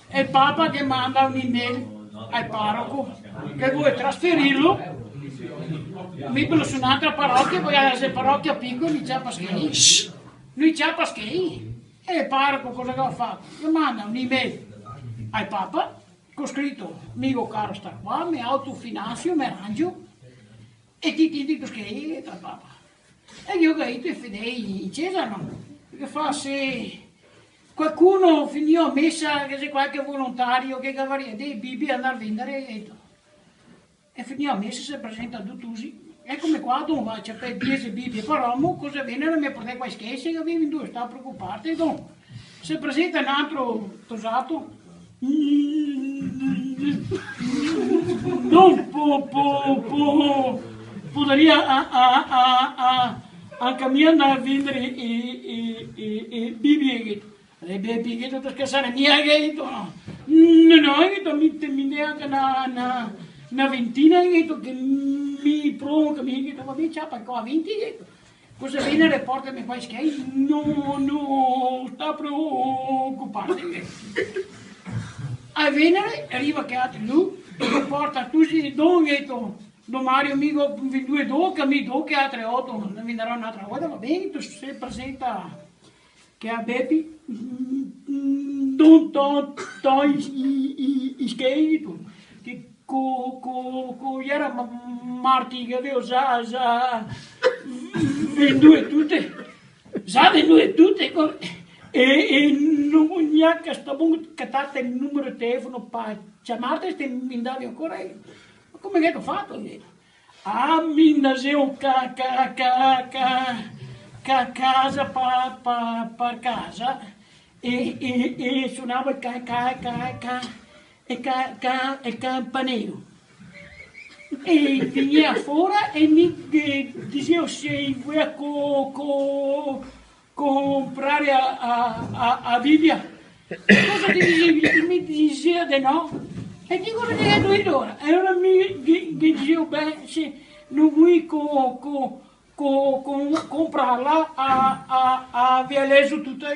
E il Papa che manda un'email al parroco che vuole trasferirlo, metterlo su un'altra parrocchia, poi se parrocchia piccola, non c'è paschei. Non c'è paschei. E il parroco cosa che ha fatto? Che manda un'email al Papa con scritto: amico caro, sta qua, mi autofinanzio, mi arrangio e ti dico che dal Papa. E io che i fedeli in chiesa no, che fa se qualcuno finì a messa, che c'è qualche volontario che varia dei Bibbie andare a vendere e finì a messa, si presenta a Duttusi. Eccomi qua, dove c'è per 10 Bibbie per uomo, cosa viene? Mi porta qua scherzi che avevi due, sta preoccupati. Si presenta un altro tosato. Non potrebbe a camminare a vendere i Bibbie. Le Bibbie che scherzare mia che no, mi neanche una ventina che mi provoca, mi va bene, c'è per qua 20 cosa viene e portami qua scherzi? No, sta preoccupato. A Venere arriva che ha lui, porta tutti i doni, do Mario amico, due do, che mi do, che ha 3-8, non venderà un'altra volta, va bene, tu si presenta che a Beppi, non to i scherzi, che era Marti che avevo già vendute tutte, e non neanche sto cattate il numero di telefono per chiamarti e mi davi ancora io. Ma come che ho fatto? Ah, mi naseo casa per casa e suonavo il campanello. E veniva fuori e mi diceva se vuoi comprare a Bibbia. Cosa ti dicevi? Mi diceva di no. E che cosa ti hai detto ora? E allora mi dicevo, beh, se non vuoi comprarla a Vialeso tutta